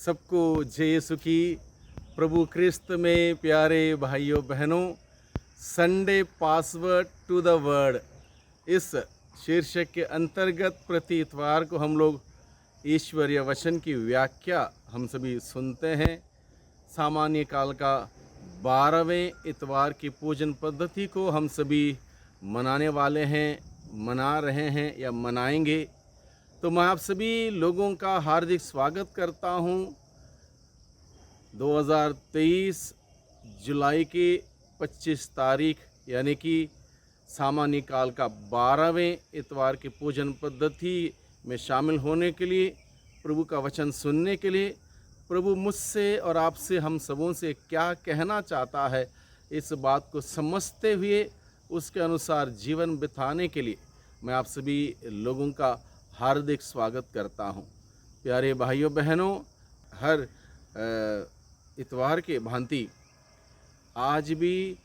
सबको जय यीशु की। प्रभु क्रिस्त में प्यारे भाइयों बहनों, Sunday password to the word इस शीर्षक के अंतर्गत प्रति इतवार को हम लोग ईश्वरीय वचन की व्याख्या हम सभी सुनते हैं। सामान्य काल का 12वें इतवार की पूजन पद्धति को हम सभी मनाने वाले हैं, मना रहे हैं या मनाएंगे। तो मैं आप सभी लोगों का हार्दिक स्वागत करता हूं 2023 जुलाई की 25 तारीख यानी कि सामान्य काल का 12वें इतवार की पूजन पद्धति में शामिल होने के लिए, प्रभु का वचन सुनने के लिए। प्रभु मुझसे और आपसे, हम सबों से क्या कहना चाहता है, इस बात को समझते हुए उसके अनुसार जीवन बिताने के लिए मैं आप सभी लोगों का हार्दिक स्वागत करता हूं। प्यारे भाइयों बहनों, हर इतवार के भांति आज भी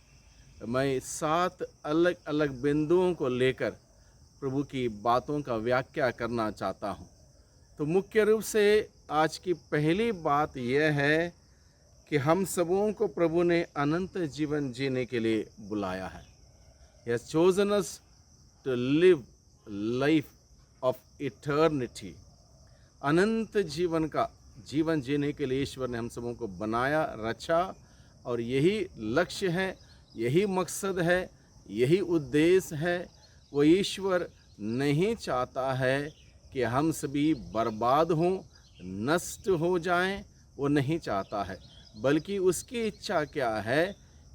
मैं 7 अलग अलग बिंदुओं को लेकर प्रभु की बातों का व्याख्या करना चाहता हूं। तो मुख्य रूप से आज की पहली बात यह है कि हम सबों को प्रभु ने अनंत जीवन जीने के लिए बुलाया है। He has chosen us to live life of eternity। अनंत जीवन का जीवन जीने के लिए ईश्वर ने हम सबों को बनाया, रचा, और यही लक्ष्य है, यही मकसद है, यही उद्देश्य है। वो ईश्वर नहीं चाहता है कि हम सभी बर्बाद हों, नष्ट हो जाएं। वो नहीं चाहता है, बल्कि उसकी इच्छा क्या है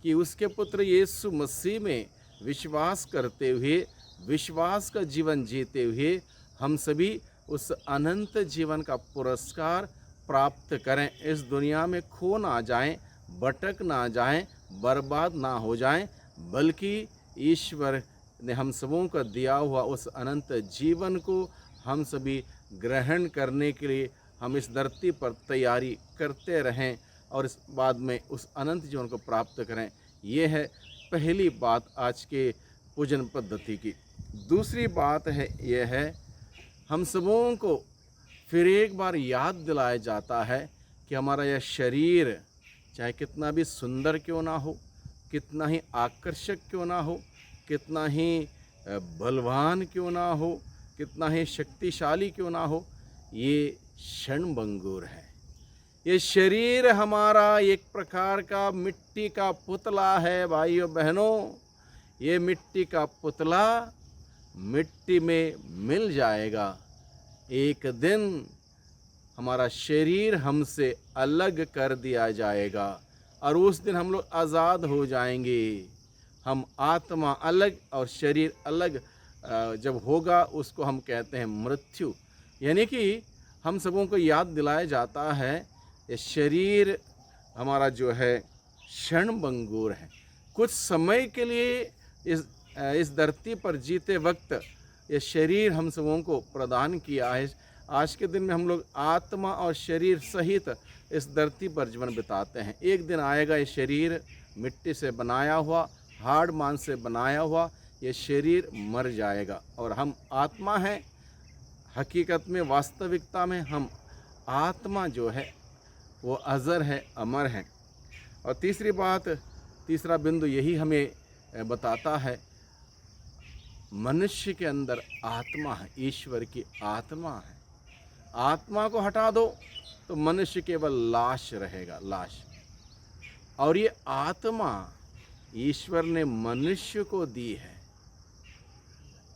कि उसके पुत्र यीशु मसीह में विश्वास करते हुए, विश्वास का जीवन जीते हुए हम सभी उस अनंत जीवन का पुरस्कार प्राप्त करें। इस दुनिया में खो ना जाएं, भटक ना जाएं, बर्बाद ना हो जाएं, बल्कि ईश्वर ने हम सबों को दिया हुआ उस अनंत जीवन को हम सभी ग्रहण करने के लिए हम इस धरती पर तैयारी करते रहें और इस बाद में उस अनंत जीवन को प्राप्त करें। ये है पहली बात आज के पूजन पद्धति की। दूसरी बात है यह है, हम सबों को फिर एक बार याद दिलाया जाता है कि हमारा यह शरीर चाहे कितना भी सुंदर क्यों ना हो, कितना ही आकर्षक क्यों ना हो, कितना ही बलवान क्यों ना हो, कितना ही शक्तिशाली क्यों ना हो, ये क्षणभंगुर है। ये शरीर हमारा एक प्रकार का मिट्टी का पुतला है। भाइयों बहनों, ये मिट्टी का पुतला मिट्टी में मिल जाएगा। एक दिन हमारा शरीर हमसे अलग कर दिया जाएगा और उस दिन हम लोग आज़ाद हो जाएंगे। हम आत्मा अलग और शरीर अलग जब होगा, उसको हम कहते हैं मृत्यु। यानी कि हम सबों को याद दिलाया जाता है ये शरीर हमारा जो है क्षणभंगुर है। कुछ समय के लिए इस धरती पर जीते वक्त ये शरीर हम सबों को प्रदान किया है। आज के दिन में हम लोग आत्मा और शरीर सहित इस धरती पर जीवन बिताते हैं। एक दिन आएगा ये शरीर मिट्टी से बनाया हुआ, हाड़ मांस से बनाया हुआ, ये शरीर मर जाएगा और हम आत्मा हैं। हकीकत में, वास्तविकता में हम आत्मा जो है वो अज़र है, अमर है। और तीसरी बात, तीसरा बिंदु यही हमें बताता है, मनुष्य के अंदर आत्मा है, ईश्वर की आत्मा है। आत्मा को हटा दो तो मनुष्य केवल लाश रहेगा, लाश। और ये आत्मा ईश्वर ने मनुष्य को दी है।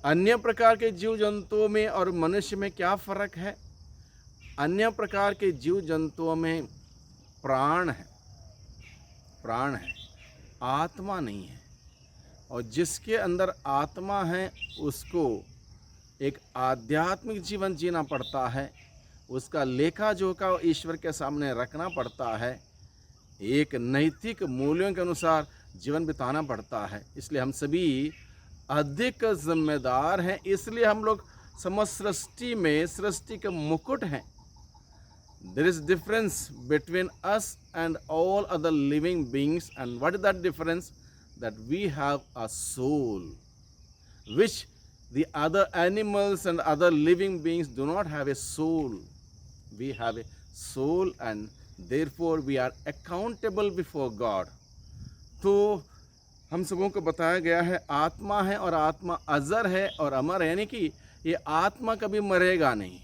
अन्य प्रकार के जीव जंतुओं में और मनुष्य में क्या फ़र्क है? अन्य प्रकार के जीव जंतुओं में प्राण है, प्राण है, आत्मा नहीं है। और जिसके अंदर आत्मा है उसको एक आध्यात्मिक जीवन जीना पड़ता है, उसका लेखा जोखा ईश्वर के सामने रखना पड़ता है, एक नैतिक मूल्यों के अनुसार जीवन बिताना पड़ता है। इसलिए हम सभी अधिक जिम्मेदार हैं। इसलिए हम लोग समस्त सृष्टि में सृष्टि के मुकुट हैं। There is difference between us and all other living beings. And what is that difference? That we have a soul, which the other animals and other living beings do not have a soul. we have a soul and therefore we are accountable before God. तो हम सबों को बताया गया है आत्मा है और आत्मा अजर है और अमर है, यानी कि ये आत्मा कभी मरेगा नहीं,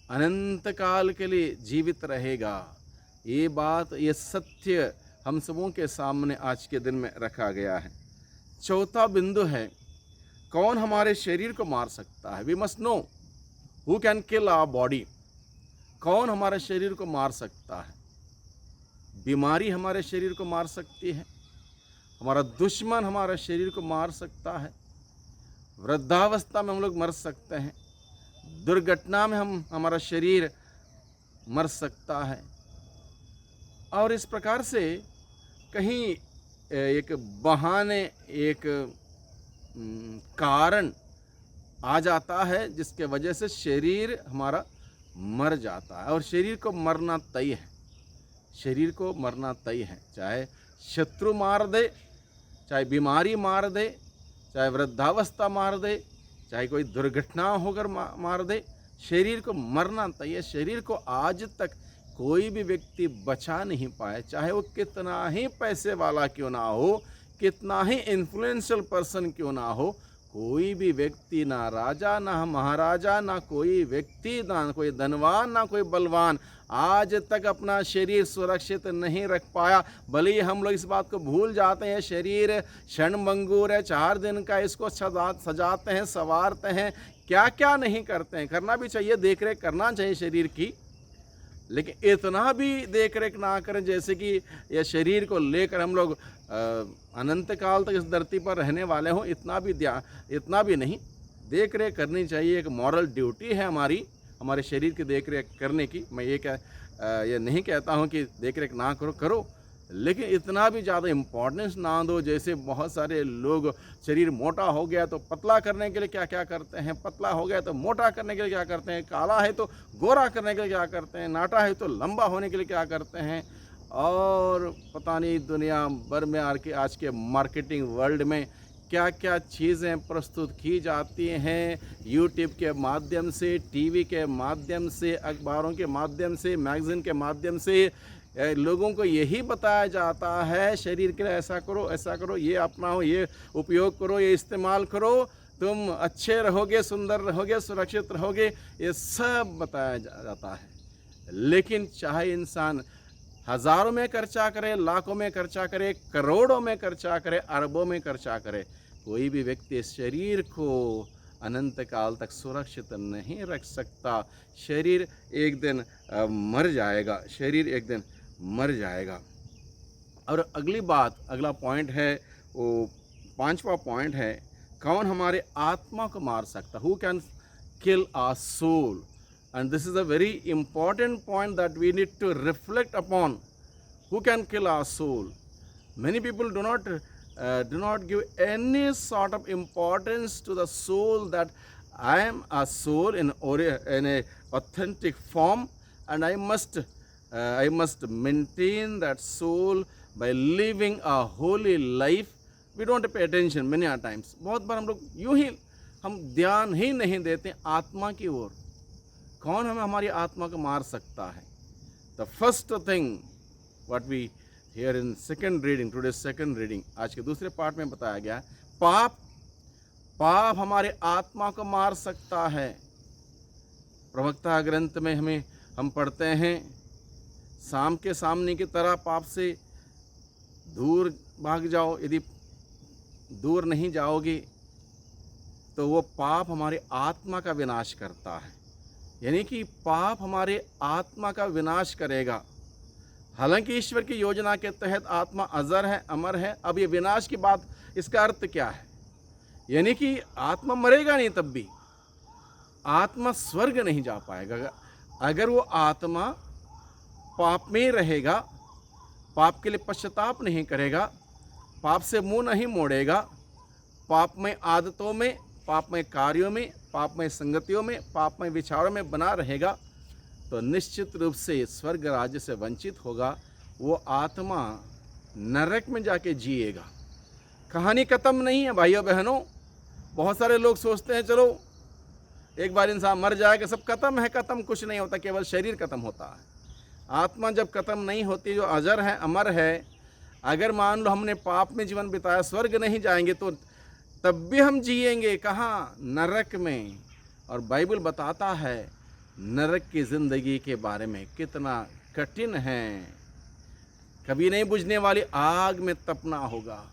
अनंत काल के लिए जीवित रहेगा। ये बात, ये सत्य हम सबों के सामने आज के दिन में रखा गया है। चौथा बिंदु है, कौन हमारे शरीर को मार सकता है? We must know who can kill our body. कौन हमारे शरीर को मार सकता है? बीमारी हमारे शरीर को मार सकती है, हमारा दुश्मन हमारे शरीर को मार सकता है, वृद्धावस्था में हम लोग मर सकते हैं, दुर्घटना में हमारा शरीर मर सकता है। और इस प्रकार से कहीं एक बहाने, एक कारण आ जाता है जिसके वजह से शरीर हमारा मर जाता है। और शरीर को मरना तय है, शरीर को मरना तय है। चाहे शत्रु मार दे, चाहे बीमारी मार दे, चाहे वृद्धावस्था मार दे, चाहे कोई दुर्घटना होकर मार दे, शरीर को मरना तय है। शरीर को आज तक कोई भी व्यक्ति बचा नहीं पाया, चाहे वो कितना ही पैसे वाला क्यों ना हो, कितना ही इन्फ्लुएंशियल पर्सन क्यों ना हो, कोई भी व्यक्ति, ना राजा ना महाराजा, ना कोई व्यक्ति, ना कोई धनवान, ना कोई बलवान, आज तक अपना शरीर सुरक्षित नहीं रख पाया। भले ही हम लोग इस बात को भूल जाते हैं, शरीर क्षणभंगुर है, 4 दिन का, इसको सजाते हैं, संवारते हैं, क्या क्या नहीं करते हैं। करना भी चाहिए, देख रेख करना चाहिए शरीर की, लेकिन इतना भी देख रेख ना करें जैसे कि यह शरीर को लेकर हम लोग अनंत काल तक इस धरती पर रहने वाले हों। इतना भी नहीं, देख रेख करनी चाहिए। एक मॉरल ड्यूटी है हमारे शरीर की देख रेख करने की। मैं ये नहीं कहता हूँ कि देख रेख ना करो, लेकिन इतना भी ज़्यादा इम्पोर्टेंस ना दो। जैसे बहुत सारे लोग, शरीर मोटा हो गया तो पतला करने के लिए क्या क्या करते हैं, पतला हो गया तो मोटा करने के लिए क्या करते हैं, काला है तो गोरा करने के लिए क्या करते हैं, नाटा है तो लंबा होने के लिए क्या करते हैं। और पता नहीं दुनिया भर में आज के मार्केटिंग वर्ल्ड में क्या क्या चीज़ें प्रस्तुत की जाती हैं, यूट्यूब के माध्यम से, टीवी के माध्यम से, अखबारों के माध्यम से, मैगज़ीन के माध्यम से लोगों को यही बताया जाता है, शरीर के लिए ऐसा करो, ये अपनाओ, ये उपयोग करो, ये इस्तेमाल करो, तुम अच्छे रहोगे, सुंदर रहोगे, सुरक्षित रहोगे, ये सब बताया जाता है। लेकिन चाहे इंसान हज़ारों में खर्चा करे, लाखों में खर्चा करे, करोड़ों में खर्चा करे, अरबों में खर्चा करे, कोई भी व्यक्ति इस शरीर को अनंत काल तक सुरक्षित नहीं रख सकता। शरीर एक दिन मर जाएगा, शरीर एक दिन मर जाएगा। और अगला पॉइंट है, वो 5वां पॉइंट है, कौन हमारे आत्मा को मार सकता? Who can kill our soul? And this is a very important point that we need to reflect upon. Who can kill our soul? Many people do not give any sort of importance to the soul, that I am a soul in a authentic form, and I must maintain that soul by living a holy life. We don't pay attention many a times. बहुत बार हम लोग यूं ही हम ध्यान ही नहीं देते आत्मा की ओर। कौन हमारी आत्मा को मार सकता है? The first thing what we hear in second reading, today second reading, आज के दूसरे पार्ट में बताया गया है, पाप हमारे आत्मा को मार सकता है। प्रवक्ता ग्रंथ में हम पढ़ते हैं, शाम के सामने की तरह पाप से दूर भाग जाओ, यदि दूर नहीं जाओगे तो वो पाप हमारे आत्मा का विनाश करता है। यानी कि पाप हमारे आत्मा का विनाश करेगा। हालांकि ईश्वर की योजना के तहत आत्मा अजर है, अमर है। अब ये विनाश की बात, इसका अर्थ क्या है? यानी कि आत्मा मरेगा नहीं, तब भी आत्मा स्वर्ग नहीं जा पाएगा। अगर वो आत्मा पाप में रहेगा, पाप के लिए पश्चाताप नहीं करेगा, पाप से मुंह नहीं मोड़ेगा, पाप में आदतों में, पाप में कार्यों में, पाप में संगतियों में, पाप में विचारों में बना रहेगा, तो निश्चित रूप से स्वर्ग राज्य से वंचित होगा। वो आत्मा नरक में जाके जिएगा। कहानी ख़त्म नहीं है भाइयों बहनों। बहुत सारे लोग सोचते हैं चलो एक बार इंसान मर जाएगा, सब खत्म है, खत्म कुछ नहीं होता, केवल शरीर खत्म होता है। आत्मा जब खत्म नहीं होती, जो अजर है, अमर है, अगर मान लो हमने पाप में जीवन बिताया, स्वर्ग नहीं जाएंगे, तो तब भी हम जिएंगे कहाँ? नरक में। और बाइबल बताता है नरक की ज़िंदगी के बारे में कितना कठिन है। कभी नहीं बुझने वाली आग में तपना होगा,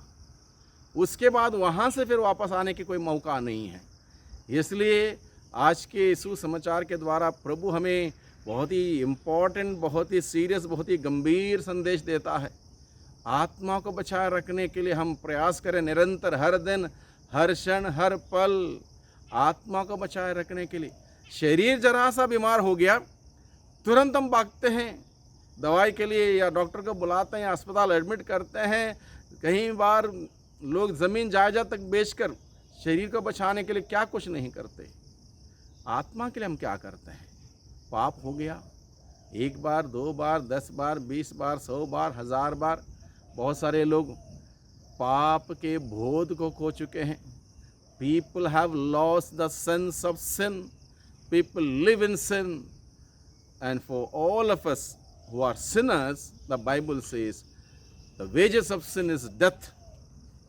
उसके बाद वहाँ से फिर वापस आने की कोई मौका नहीं है। इसलिए आज के सुसमाचार के द्वारा प्रभु हमें बहुत ही इम्पोर्टेंट, बहुत ही सीरियस, बहुत ही गंभीर संदेश देता है। आत्मा को बचाए रखने के लिए हम प्रयास करें निरंतर, हर दिन, हर क्षण, हर पल आत्मा को बचाए रखने के लिए। शरीर जरा सा बीमार हो गया, तुरंत हम भागते हैं दवाई के लिए, या डॉक्टर को बुलाते हैं, या अस्पताल एडमिट करते हैं। कई बार लोग ज़मीन जायदाद तक बेचकर शरीर को बचाने के लिए क्या कुछ नहीं करते। आत्मा के लिए हम क्या करते हैं? पाप हो गया, 1 बार, 2 बार, 10 बार, 20 बार, 100 बार, 1000 बार। बहुत सारे लोग पाप के बोध को खो चुके हैं। People have lost the sense of sin, people live in sin, and for all of us who are sinners, the Bible says the wages of sin is death.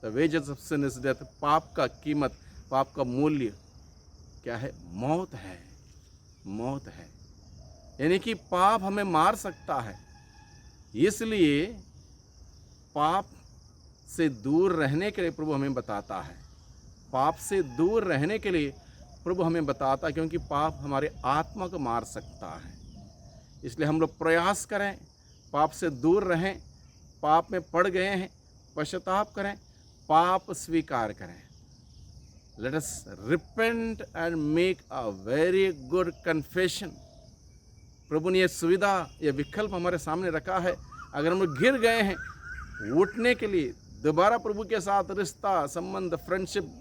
The wages of sin is death. पाप का कीमत, पाप का मूल्य क्या है? मौत है, मौत है। यानी कि पाप हमें मार सकता है। इसलिए पाप से दूर रहने के लिए प्रभु हमें बताता है, पाप से दूर रहने के लिए प्रभु हमें बताता है, क्योंकि पाप हमारे आत्मा को मार सकता है। इसलिए हम लोग प्रयास करें, पाप से दूर रहें। पाप में पड़ गए हैं, पश्चाताप करें, पाप स्वीकार करें। Let us repent and make a very good confession. प्रभु ने यह सुविधा, यह विकल्प हमारे सामने रखा है। अगर हम लोग गिर गए हैं, उठने के लिए, दोबारा प्रभु के साथ रिश्ता, संबंध, फ्रेंडशिप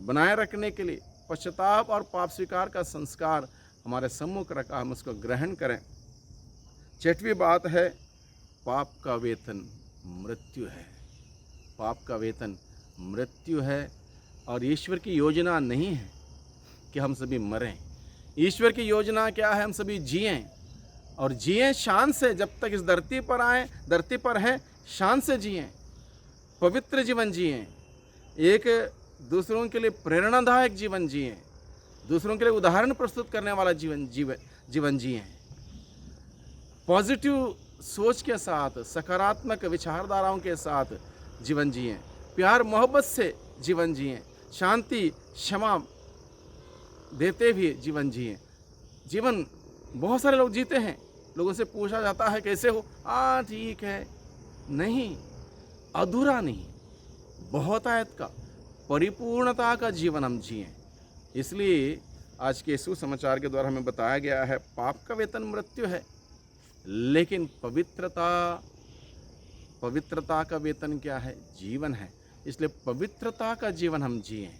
बनाए रखने के लिए पश्चाताप और पाप स्वीकार का संस्कार हमारे सम्मुख रखा, हम उसको ग्रहण करें। 6वीं बात है, पाप का वेतन मृत्यु है। पाप का वेतन मृत्यु है, और ईश्वर की योजना नहीं है कि हम सभी मरें। ईश्वर की योजना क्या है? हम सभी जिएं, और जिएं शान से। जब तक इस धरती पर आए, धरती पर हैं, शान से जिएं, पवित्र जीवन जिएं, एक दूसरों के लिए प्रेरणादायक जीवन जिएं, दूसरों के लिए उदाहरण प्रस्तुत करने वाला जीवन जिएं। पॉजिटिव सोच के साथ, सकारात्मक विचारधाराओं के साथ जीवन जिएं, प्यार मोहब्बत से जीवन जिएं, शांति क्षमा देते हुए जीवन जिएं। जीवन बहुत सारे लोग जीते हैं, लोगों से पूछा जाता है कैसे हो? ठीक है। नहीं, अधूरा नहीं, बहुतायत का, परिपूर्णता का जीवन हम जिएं। इसलिए आज के सुसमाचार के द्वारा हमें बताया गया है, पाप का वेतन मृत्यु है, लेकिन पवित्रता का वेतन क्या है? जीवन है। इसलिए पवित्रता का जीवन हम जिएं,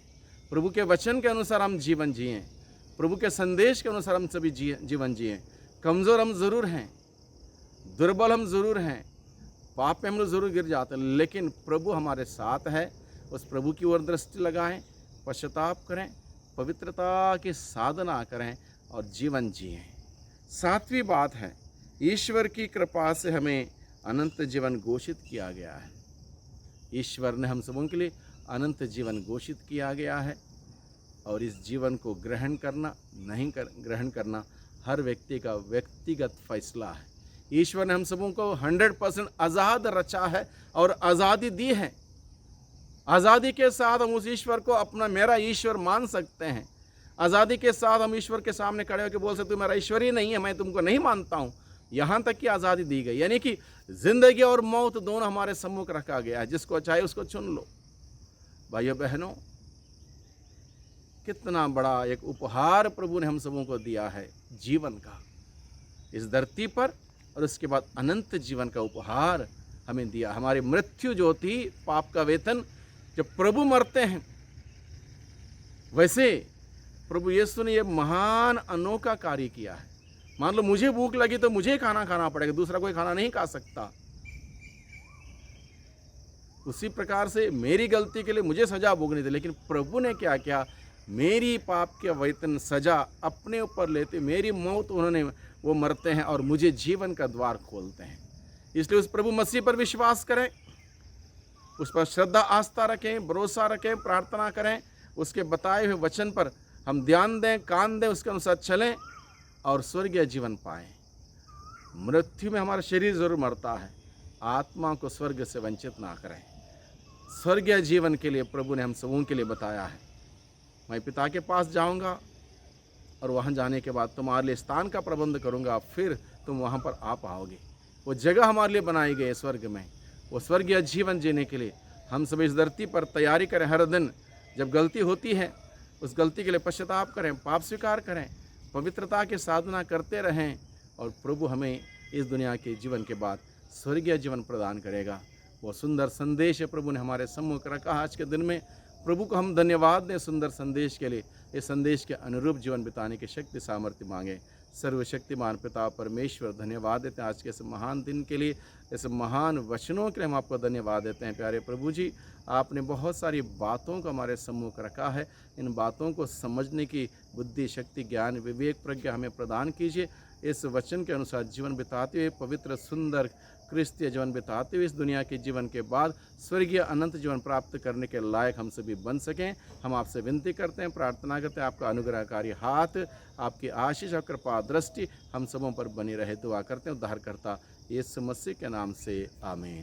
प्रभु के वचन के अनुसार हम जीवन जिएं, प्रभु के संदेश के अनुसार हम सभी जीवन जिएं। कमज़ोर हम ज़रूर हैं, दुर्बल हम ज़रूर हैं, पाप में हम लोग ज़रूर गिर जाते हैं, लेकिन प्रभु हमारे साथ है। उस प्रभु की ओर दृष्टि लगाएं, पश्चाताप करें, पवित्रता की साधना करें और जीवन जिएं। 7वीं बात है, ईश्वर की कृपा से हमें अनंत जीवन घोषित किया गया है। ईश्वर ने हम सबों के लिए अनंत जीवन घोषित किया गया है, और इस जीवन को ग्रहण करना नहीं ग्रहण करना हर व्यक्ति का व्यक्तिगत फैसला है। ईश्वर ने हम सबों को 100% आज़ाद रचा है और आज़ादी दी है। आज़ादी के साथ हम उस ईश्वर को अपना मेरा ईश्वर मान सकते हैं। आज़ादी के साथ हम ईश्वर के सामने खड़े होकर बोल सकते, मेरा ईश्वर ही नहीं है, मैं तुमको नहीं मानता हूँ। यहाँ तक की आज़ादी दी गई, यानी कि जिंदगी और मौत दोनों हमारे सम्मुख रखा गया है। जिसको चाहे उसको चुन लो। भाइयों बहनों, कितना बड़ा एक उपहार प्रभु ने हम सबों को दिया है जीवन का, इस धरती पर, और उसके बाद अनंत जीवन का उपहार हमें दिया। हमारी मृत्यु जो थी, पाप का वेतन, जब प्रभु मरते हैं, वैसे प्रभु यीशु ने यह महान अनोखा कार्य किया है। मान लो मुझे भूख लगी तो मुझे खाना खाना पड़ेगा, दूसरा कोई खाना नहीं खा सकता। उसी प्रकार से मेरी गलती के लिए मुझे सजा भोगनी थी, लेकिन प्रभु ने क्या किया? मेरी पाप के वेतन सज़ा अपने ऊपर लेते, मेरी मौत उन्होंने वो मरते हैं और मुझे जीवन का द्वार खोलते हैं। इसलिए उस प्रभु मसीह पर विश्वास करें, उस पर श्रद्धा आस्था रखें, भरोसा रखें, प्रार्थना करें, उसके बताए हुए वचन पर हम ध्यान दें, कान दें, उसके अनुसार चलें और स्वर्गीय जीवन पाएं। मृत्यु में हमारा शरीर जरूर मरता है, आत्मा को स्वर्ग से वंचित ना करें। स्वर्गीय जीवन के लिए प्रभु ने हम सबों के लिए बताया है, मैं पिता के पास जाऊंगा और वहाँ जाने के बाद तुम्हारे लिए स्थान का प्रबंध करूंगा, फिर तुम वहाँ पर आ पाओगे। वो जगह हमारे लिए बनाई गई है स्वर्ग में। वो स्वर्गीय जीवन जीने के लिए हम सब इस धरती पर तैयारी करें। हर दिन जब गलती होती है उस गलती के लिए पश्चाताप करें, पाप स्वीकार करें, पवित्रता की साधना करते रहें और प्रभु हमें इस दुनिया के जीवन के बाद स्वर्गीय जीवन प्रदान करेगा। वो सुंदर संदेश है प्रभु ने हमारे सम्मुख रखा आज के दिन में। प्रभु को हम धन्यवाद दें सुंदर संदेश के लिए। इस संदेश के अनुरूप जीवन बिताने की शक्ति सामर्थ्य मांगे। सर्वशक्तिमान पिता परमेश्वर, धन्यवाद देते हैं आज के इस महान दिन के लिए, इस महान वचनों के लिए हम आपको धन्यवाद देते हैं। प्यारे प्रभु जी, आपने बहुत सारी बातों को हमारे सम्मुख रखा है। इन बातों को समझने की बुद्धि, शक्ति, ज्ञान, विवेक, प्रज्ञा हमें प्रदान कीजिए। इस वचन के अनुसार जीवन बिताते हुए पवित्र सुंदर क्रिस्तीय जीवन बिताते हुए इस दुनिया के जीवन के बाद स्वर्गीय अनंत जीवन प्राप्त करने के लायक हम सभी बन सकें। हम आपसे विनती करते हैं, प्रार्थना करते हैं, आपका अनुग्रहकारी हाथ, आपकी आशीष और कृपा दृष्टि हम सबों पर बनी रहे। दुआ करते हैं उद्धारकर्ता यीशु मसीह के नाम से, आमीन।